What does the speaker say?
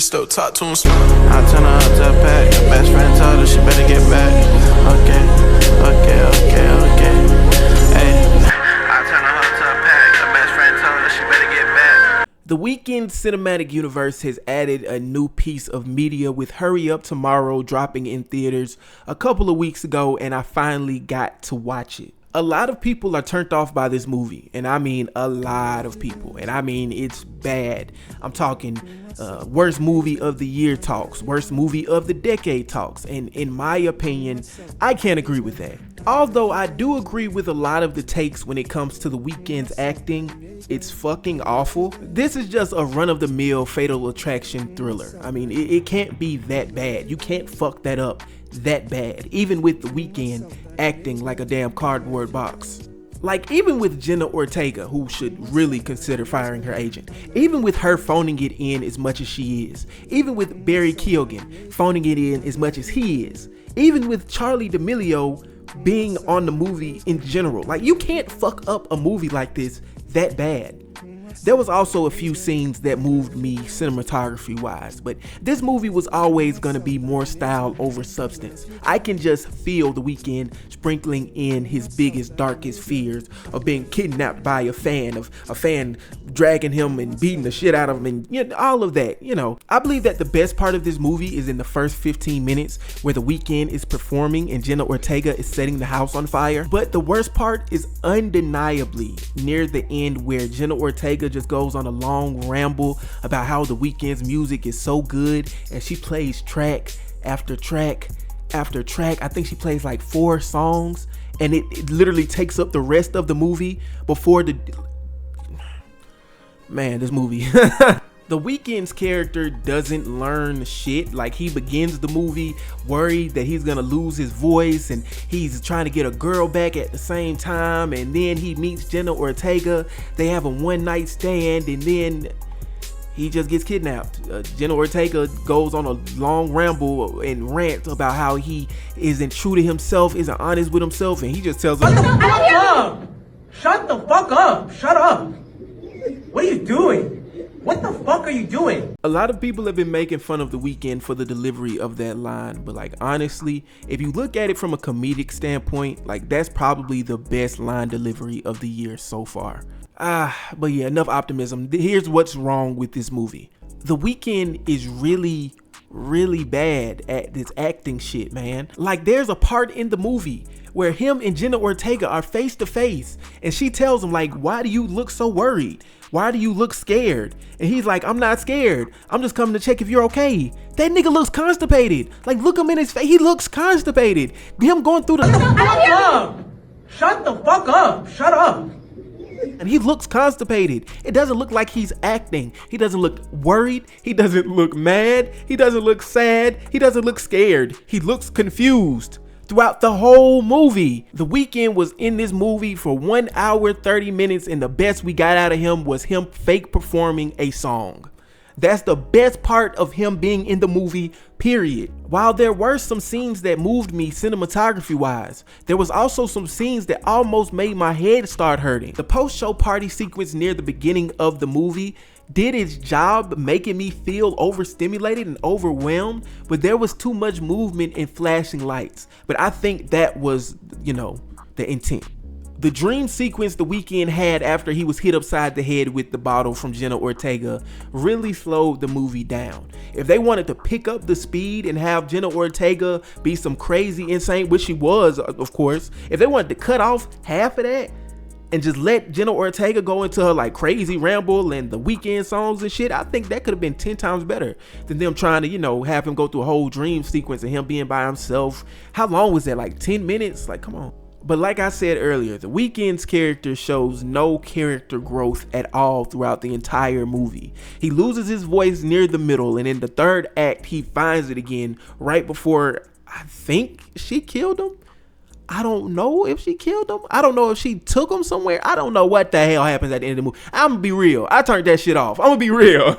Risto, talk to him slow. I turn her up to a pack. Her best friend told her she better get back. Okay. Hey. I turn her up to a pack. Her best friend told her she better get back. The Weeknd cinematic universe has added a new piece of media with Hurry Up Tomorrow dropping in theaters a couple of weeks ago, and I finally got to watch it. A lot of people are turned off by this movie, and I mean a lot of people, and I mean it's bad. I'm talking worst movie of the year talks, worst movie of the decade talks, and in my opinion, I can't agree with that. Although I do agree with a lot of the takes when it comes to The Weeknd's acting, it's fucking awful. This is just a run-of-the-mill Fatal Attraction thriller. I mean, it can't be that bad. You can't fuck that up that bad, even with The Weeknd acting like a damn cardboard box. Like, even with Jenna Ortega, who should really consider firing her agent, even with her phoning it in as much as she is, even with Barry Keoghan phoning it in as much as he is, even with Charli D'Amelio being on the movie in general, like, you can't fuck up a movie like this that bad. There was also a few scenes that moved me cinematography wise, but this movie was always going to be more style over substance. I can just feel The Weeknd sprinkling in his biggest, darkest fears of being kidnapped by a fan dragging him and beating the shit out of him, and all of that. I believe that the best part of this movie is in the first 15 minutes where The Weeknd is performing and Jenna Ortega is setting the house on fire. But the worst part is undeniably near the end, where Jenna Ortega just goes on a long ramble about how The Weeknd's music is so good, and she plays track after track after track. I think she plays like 4 songs, and it literally takes up the rest of the movie before this movie. The Weeknd's character doesn't learn shit. Like, he begins the movie worried that he's gonna lose his voice, and he's trying to get a girl back at the same time, and then he meets Jenna Ortega. They have a one-night stand, and then he just gets kidnapped. Jenna Ortega goes on a long ramble and rant about how he isn't true to himself, isn't honest with himself, and he just tells her, "Shut the fuck up! Shut the fuck up! Shut up! What are you doing? What the fuck are you doing?" A lot of people have been making fun of The Weeknd for the delivery of that line, but like, honestly, if you look at it from a comedic standpoint, like, that's probably the best line delivery of the year so far. But yeah, enough optimism. Here's what's wrong with this movie. The Weeknd is really bad at this acting shit, man. Like, there's a part in the movie where him and Jenna Ortega are face to face, and she tells him, like, "Why do you look so worried? Why do you look scared?" And he's like, "I'm not scared. I'm just coming to check if you're okay." That nigga looks constipated. Like, look him in his face. He looks constipated. Him going through Shut the fuck up! Shut the fuck up! Shut up! And he looks constipated. It doesn't look like he's acting. He doesn't look worried. He doesn't look mad. He doesn't look sad. He doesn't look scared. He looks confused throughout the whole movie. The Weeknd was in this movie for 1 hour 30 minutes, and the best we got out of him was him fake performing a song. That's the best part of him being in the movie, period. While there were some scenes that moved me cinematography wise, there was also some scenes that almost made my head start hurting. The post-show party sequence near the beginning of the movie did its job making me feel overstimulated and overwhelmed, but there was too much movement and flashing lights. But I think that was, the intent. The dream sequence The Weeknd had after he was hit upside the head with the bottle from Jenna Ortega really slowed the movie down. If they wanted to pick up the speed and have Jenna Ortega be some crazy, insane, which she was, of course, if they wanted to cut off half of that and just let Jenna Ortega go into her like crazy ramble and the Weeknd songs and shit, I think that could have been 10 times better than them trying to, have him go through a whole dream sequence and him being by himself. How long was that? Like 10 minutes? Like, come on. But like I said earlier, The Weeknd's character shows no character growth at all throughout the entire movie. He loses his voice near the middle, and in the third act, he finds it again right before, I think she killed him. I don't know if she killed him. I don't know if she took him somewhere. I don't know what the hell happens at the end of the movie. I'm gonna be real. I turned that shit off. I'm gonna be real.